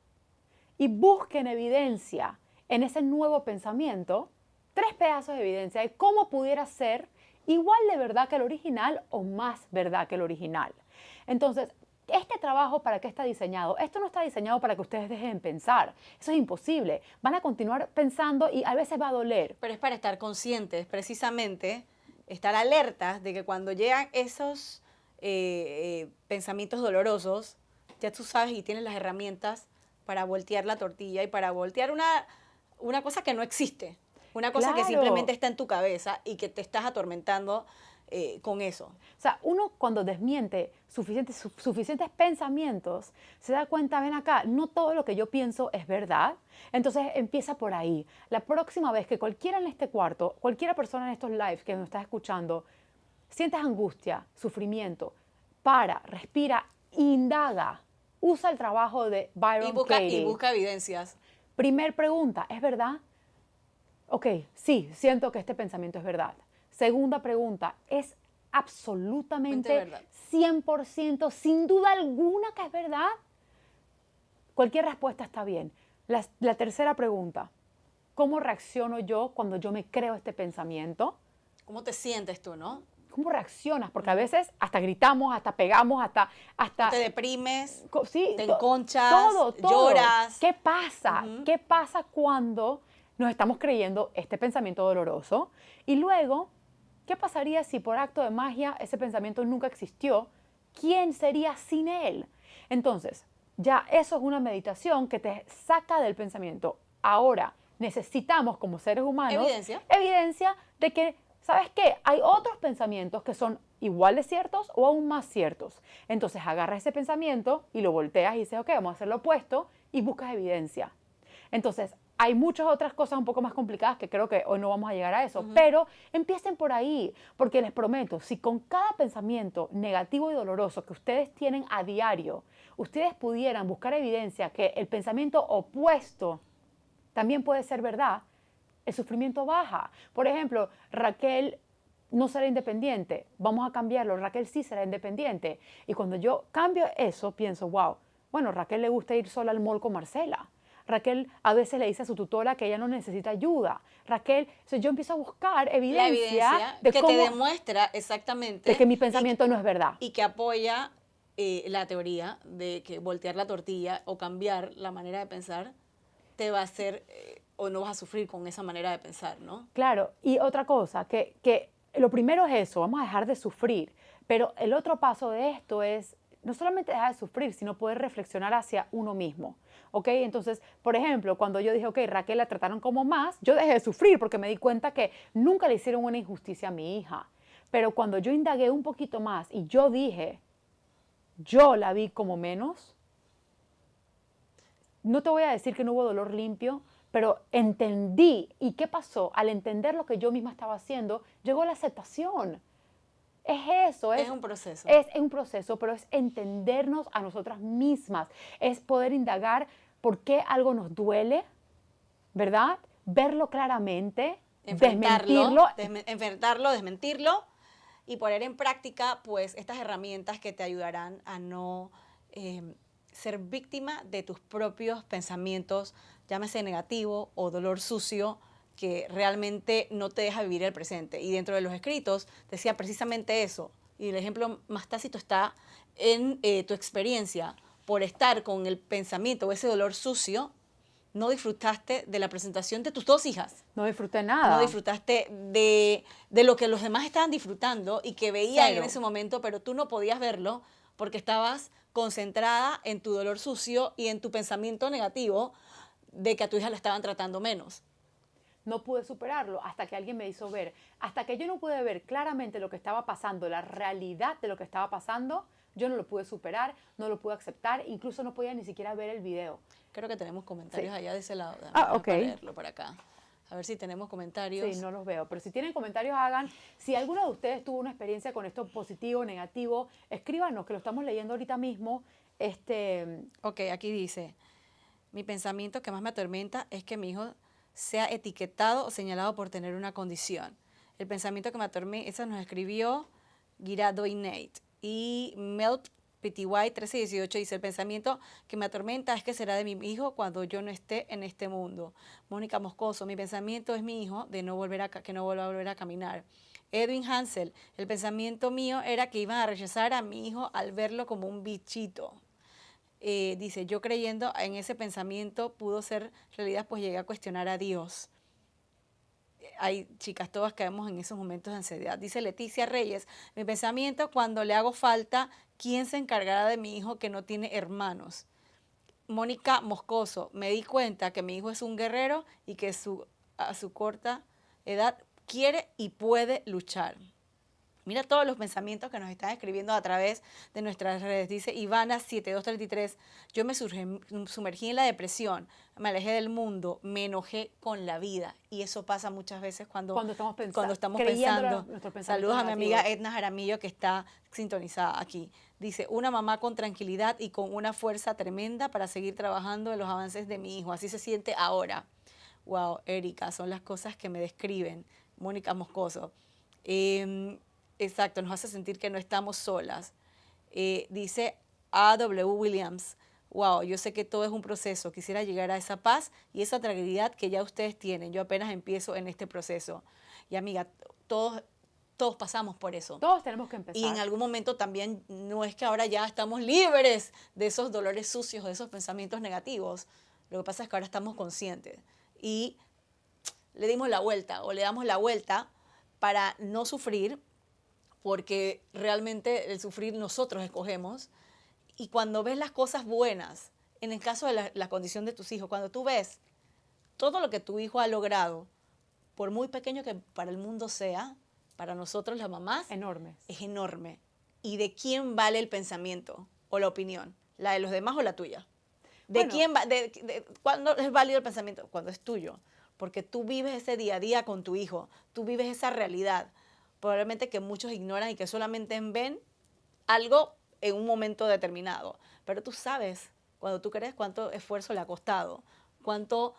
Y busquen evidencia en ese nuevo pensamiento, 3 pedazos de evidencia de cómo pudiera ser igual de verdad que el original o más verdad que el original. Entonces, este trabajo, ¿para qué está diseñado? Esto no está diseñado para que ustedes dejen de pensar. Eso es imposible. Van a continuar pensando y a veces va a doler. Pero es para estar conscientes, precisamente, estar alertas de que cuando llegan esos pensamientos dolorosos, ya tú sabes y tienes las herramientas para voltear la tortilla y para voltear una cosa que no existe, una cosa que simplemente Claro. está en tu cabeza y que te estás atormentando con eso. O sea, uno cuando desmiente suficientes pensamientos, se da cuenta, ven acá, no todo lo que yo pienso es verdad. Entonces empieza por ahí. La próxima vez que cualquiera en este cuarto, cualquiera persona en estos lives que nos está escuchando, sientas angustia, sufrimiento, para, respira, indaga. Usa el trabajo de Byron Katie. Y busca evidencias. Primer pregunta, ¿es verdad? Ok, sí, siento que este pensamiento es verdad. Segunda pregunta, ¿es absolutamente Verdad. 100%, sin duda alguna que es verdad? Cualquier respuesta está bien. La tercera pregunta, ¿cómo reacciono yo cuando yo me creo este pensamiento? ¿Cómo te sientes tú, no? ¿Cómo reaccionas? Porque a veces hasta gritamos, hasta pegamos, hasta Te deprimes, sí, te enconchas, todo. lloras. ¿Qué pasa? ¿Qué pasa cuando nos estamos creyendo este pensamiento doloroso? Y luego, ¿qué pasaría si por acto de magia ese pensamiento nunca existió? ¿Quién sería sin él? Entonces, ya eso es una meditación que te saca del pensamiento. Ahora, necesitamos como seres humanos evidencia de que, ¿sabes qué? Hay otros pensamientos que son igual de ciertos o aún más ciertos. Entonces agarras ese pensamiento y lo volteas y dices, ok, vamos a hacer lo opuesto y buscas evidencia. Entonces, hay muchas otras cosas un poco más complicadas que creo que hoy no vamos a llegar a eso, pero empiecen por ahí, porque les prometo, si con cada pensamiento negativo y doloroso que ustedes tienen a diario, ustedes pudieran buscar evidencia que el pensamiento opuesto también puede ser verdad, el sufrimiento baja. Por ejemplo, Raquel no será independiente, vamos a cambiarlo, Raquel sí será independiente. Y cuando yo cambio eso, pienso, wow, bueno, Raquel le gusta ir sola al mall con Marcela. Raquel a veces le dice a su tutora que ella no necesita ayuda. Raquel, yo empiezo a buscar evidencia de que te demuestra exactamente de que mi pensamiento no es verdad. Y que apoya la teoría de que voltear la tortilla o cambiar la manera de pensar te va a hacer o no vas a sufrir con esa manera de pensar, ¿no? Claro, y otra cosa, que lo primero es eso, vamos a dejar de sufrir, pero el otro paso de esto es no solamente dejar de sufrir, sino poder reflexionar hacia uno mismo, ¿ok? Entonces, por ejemplo, cuando yo dije, ok, Raquel la trataron como más, yo dejé de sufrir porque me di cuenta que nunca le hicieron una injusticia a mi hija, pero cuando yo indagué un poquito más y yo dije, yo la vi como menos, no te voy a decir que no hubo dolor limpio, pero entendí. ¿Y qué pasó? Al entender lo que yo misma estaba haciendo, llegó la aceptación. Es eso. Es un proceso. Es un proceso, pero es entendernos a nosotras mismas. Es poder indagar por qué algo nos duele, ¿verdad? Verlo claramente, desmentirlo. Enfrentarlo, desmentirlo y poner en práctica pues estas herramientas que te ayudarán a no ser víctima de tus propios pensamientos, llámese negativo o dolor sucio, que realmente no te deja vivir el presente. Y dentro de los escritos decía precisamente eso. Y el ejemplo más tácito está en tu experiencia. Por estar con el pensamiento o ese dolor sucio, no disfrutaste de la presentación de tus dos hijas. No disfruté nada. No disfrutaste de lo que los demás estaban disfrutando y que veían en ese momento, pero tú no podías verlo porque estabas concentrada en tu dolor sucio y en tu pensamiento negativo de que a tu hija la estaban tratando menos. No pude superarlo hasta que alguien me hizo ver. Hasta que yo no pude ver claramente lo que estaba pasando, la realidad de lo que estaba pasando, yo no lo pude superar, no lo pude aceptar, incluso no podía ni siquiera ver el video. Creo que tenemos comentarios allá de ese lado. Ok. Para leerlo por acá. A ver si tenemos comentarios. Sí, no los veo. Pero si tienen comentarios, hagan. Si alguno de ustedes tuvo una experiencia con esto positivo, negativo, escríbanos, que lo estamos leyendo ahorita mismo. Ok, aquí dice, mi pensamiento que más me atormenta es que mi hijo sea etiquetado o señalado por tener una condición. El pensamiento que me atormenta, esa nos escribió Girado Innate. Y Melt PTY 1318 dice, el pensamiento que me atormenta es que será de mi hijo cuando yo no esté en este mundo. Mónica Moscoso, mi pensamiento es mi hijo, de no volver que no vuelva a volver a caminar. Edwin Hansel, el pensamiento mío era que iban a rechazar a mi hijo al verlo como un bichito. Dice, yo creyendo en ese pensamiento pudo ser realidad, pues llegué a cuestionar a Dios. Hay chicas, todas caemos en esos momentos de ansiedad. Dice Leticia Reyes, mi pensamiento cuando le hago falta, ¿quién se encargará de mi hijo que no tiene hermanos? Mónica Moscoso, me di cuenta que mi hijo es un guerrero y que a su corta edad quiere y puede luchar. Mira todos los pensamientos que nos están escribiendo a través de nuestras redes. Dice Ivana7233, yo me sumergí en la depresión, me alejé del mundo, me enojé con la vida. Y eso pasa muchas veces cuando estamos pensando. Saludos a mi amiga Edna Jaramillo que está sintonizada aquí. Dice, una mamá con tranquilidad y con una fuerza tremenda para seguir trabajando en los avances de mi hijo. Así se siente ahora. Wow, Erika, son las cosas que me describen. Mónica Moscoso. Exacto, nos hace sentir que no estamos solas. Dice A.W. Williams, wow, yo sé que todo es un proceso, quisiera llegar a esa paz y esa tranquilidad que ya ustedes tienen, yo apenas empiezo en este proceso. Y amiga, todos pasamos por eso. Todos tenemos que empezar. Y en algún momento también no es que ahora ya estamos libres de esos dolores sucios, de esos pensamientos negativos. Lo que pasa es que ahora estamos conscientes y le dimos la vuelta o le damos la vuelta para no sufrir, porque realmente el sufrir nosotros escogemos. Y cuando ves las cosas buenas, en el caso de la condición de tus hijos, cuando tú ves todo lo que tu hijo ha logrado, por muy pequeño que para el mundo sea, para nosotros las mamás, enorme. Es enorme. ¿Y de quién vale el pensamiento o la opinión? ¿La de los demás o la tuya? ¿De quién cuándo es válido el pensamiento? Cuando es tuyo. Porque tú vives ese día a día con tu hijo, tú vives esa realidad. Probablemente que muchos ignoran y que solamente ven algo en un momento determinado. Pero tú sabes, cuando tú crees, cuánto esfuerzo le ha costado, cuánto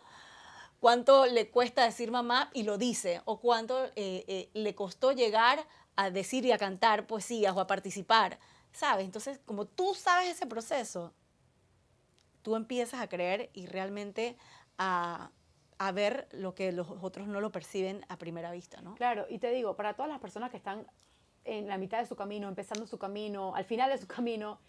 le cuesta decir mamá y lo dice, o cuánto le costó llegar a decir y a cantar poesías o a participar, ¿sabes? Entonces, como tú sabes ese proceso, tú empiezas a creer y realmente a ver lo que los otros no lo perciben a primera vista, ¿no? Claro, y te digo, para todas las personas que están en la mitad de su camino, empezando su camino, al final de su camino,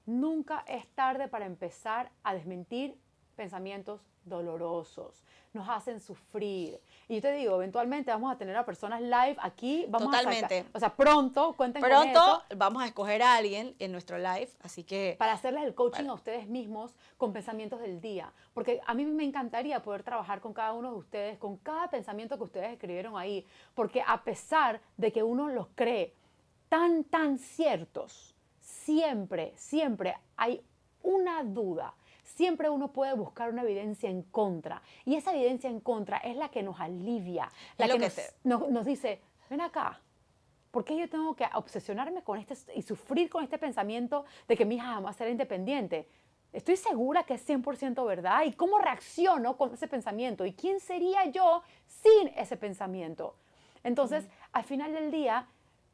nunca es tarde para empezar a desmentir pensamientos dolorosos. Nos hacen sufrir. Y yo te digo, eventualmente vamos a tener a personas live aquí. Vamos Totalmente. A sacar, o sea, pronto, cuenten con Pronto eso. vamos a escoger a alguien en nuestro live, así que... Para hacerles el coaching a ustedes mismos con pensamientos del día. Porque a mí me encantaría poder trabajar con cada uno de ustedes, con cada pensamiento que ustedes escribieron ahí. Porque a pesar de que uno los cree tan ciertos, siempre hay una duda. Siempre uno puede buscar una evidencia en contra. Y esa evidencia en contra es la que nos alivia, la que nos dice, ven acá, ¿por qué yo tengo que obsesionarme con y sufrir con este pensamiento de que mi hija jamás será independiente? Estoy segura que es 100% verdad. ¿Y cómo reacciono con ese pensamiento? ¿Y quién sería yo sin ese pensamiento? Entonces, al final del día,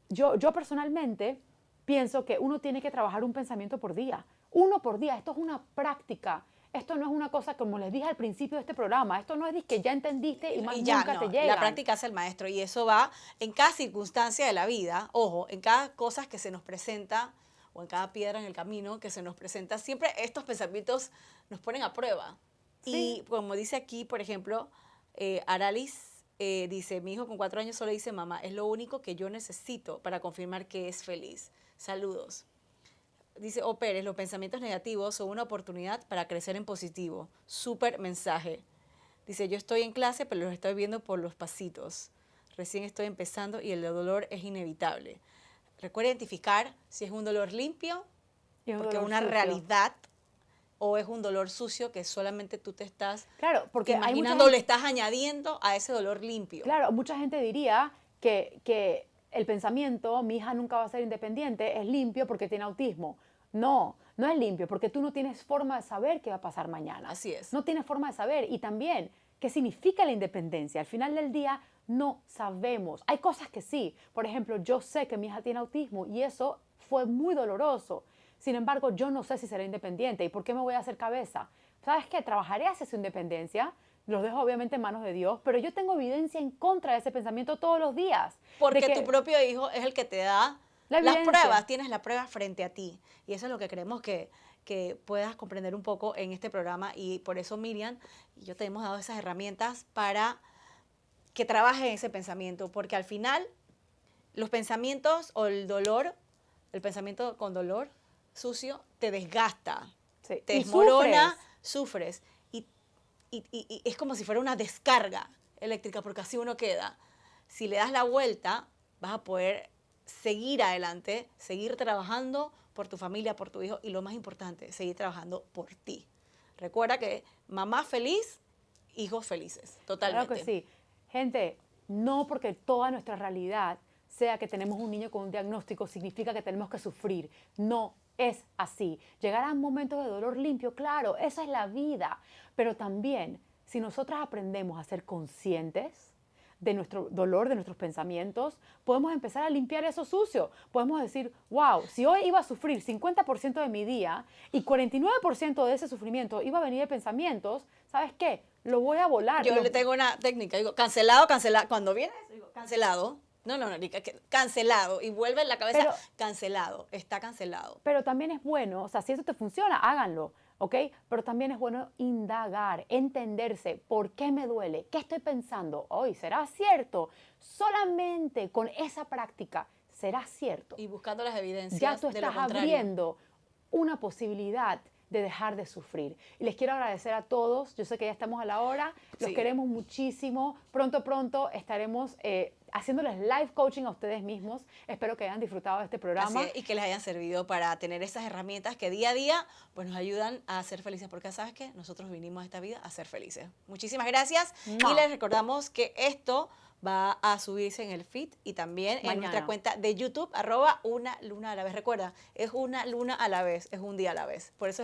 yo personalmente pienso que uno tiene que trabajar un pensamiento por día. Uno por día. Esto es una práctica. Esto no es una cosa, como les dije al principio de este programa, esto no es de que ya entendiste y más nunca te llega. La práctica hace el maestro y eso va en cada circunstancia de la vida, ojo, en cada cosa que se nos presenta o en cada piedra en el camino que se nos presenta, siempre estos pensamientos nos ponen a prueba. Sí. Y como dice aquí, por ejemplo, Aralis dice, mi hijo con 4 años solo dice, mamá, es lo único que yo necesito para confirmar que es feliz. Saludos. Dice O. Pérez, los pensamientos negativos son una oportunidad para crecer en positivo. Súper mensaje. Dice, yo estoy en clase, pero los estoy viendo por los pasitos. Recién estoy empezando y el dolor es inevitable. Recuerda identificar si es un dolor limpio, porque es una realidad, o es un dolor sucio que solamente tú te estás imaginando, le estás añadiendo a ese dolor limpio. Claro, mucha gente diría que el pensamiento, mi hija nunca va a ser independiente, es limpio porque tiene autismo. No, no es limpio porque tú no tienes forma de saber qué va a pasar mañana. Así es. No tienes forma de saber. Y también, ¿qué significa la independencia? Al final del día, no sabemos. Hay cosas que sí. Por ejemplo, yo sé que mi hija tiene autismo y eso fue muy doloroso. Sin embargo, yo no sé si será independiente. ¿Y por qué me voy a hacer cabeza? ¿Sabes qué? Trabajaré hacia su independencia. los dejo obviamente en manos de Dios, pero yo tengo evidencia en contra de ese pensamiento todos los días. Porque de que tu propio hijo es el que te da la las evidencia. pruebas, tienes la prueba frente a ti. Y eso es lo que queremos que puedas comprender un poco en este programa. Y por eso Miriam y yo te hemos dado esas herramientas para que trabajes ese pensamiento. Porque al final, los pensamientos o el dolor, el pensamiento con dolor sucio, te desgasta, Sí, te y desmorona, sufres. Y es como si fuera una descarga eléctrica, porque así uno queda. Si le das la vuelta, vas a poder seguir adelante, seguir trabajando por tu familia, por tu hijo y lo más importante, seguir trabajando por ti. Recuerda que mamá feliz, hijos felices, Claro que totalmente. sí. Gente, no porque toda nuestra realidad sea que tenemos un niño con un diagnóstico significa que tenemos que sufrir. No es así. Llegarán momentos de dolor limpio, claro, esa es la vida. Pero también, si nosotras aprendemos a ser conscientes de nuestro dolor, de nuestros pensamientos, podemos empezar a limpiar eso sucio. Podemos decir, wow, si hoy iba a sufrir 50% de mi día y 49% de ese sufrimiento iba a venir de pensamientos, ¿sabes qué? Lo voy a volar. Yo le tengo una técnica, digo, cancelado, cancelado. Cuando viene eso, digo, cancelado. No, Erika, cancelado. Y vuelve en la cabeza, Pero, cancelado, está cancelado. pero también es bueno, o sea, si eso te funciona, háganlo, ¿ok? Pero también es bueno indagar, entenderse, ¿por qué me duele? ¿Qué estoy pensando? Hoy, ¿será cierto? Solamente con esa práctica, ¿será cierto? Y buscando las Ya evidencias tú de lo estás contrario. abriendo una posibilidad de dejar de sufrir. Y les quiero agradecer a todos. Yo sé que ya estamos a la hora. Los Sí. queremos muchísimo. Pronto estaremos haciéndoles live coaching a ustedes mismos. Espero que hayan disfrutado de este programa. Así es, y que les hayan servido para tener esas herramientas que día a día pues, nos ayudan a ser felices, porque sabes que nosotros vinimos a esta vida a ser felices. Muchísimas gracias ¡Mua! y les recordamos que esto va a subirse en el feed y también en Mañana. nuestra cuenta de YouTube, @una luna a la vez. Recuerda, es una luna a la vez, es un día a la vez. Por eso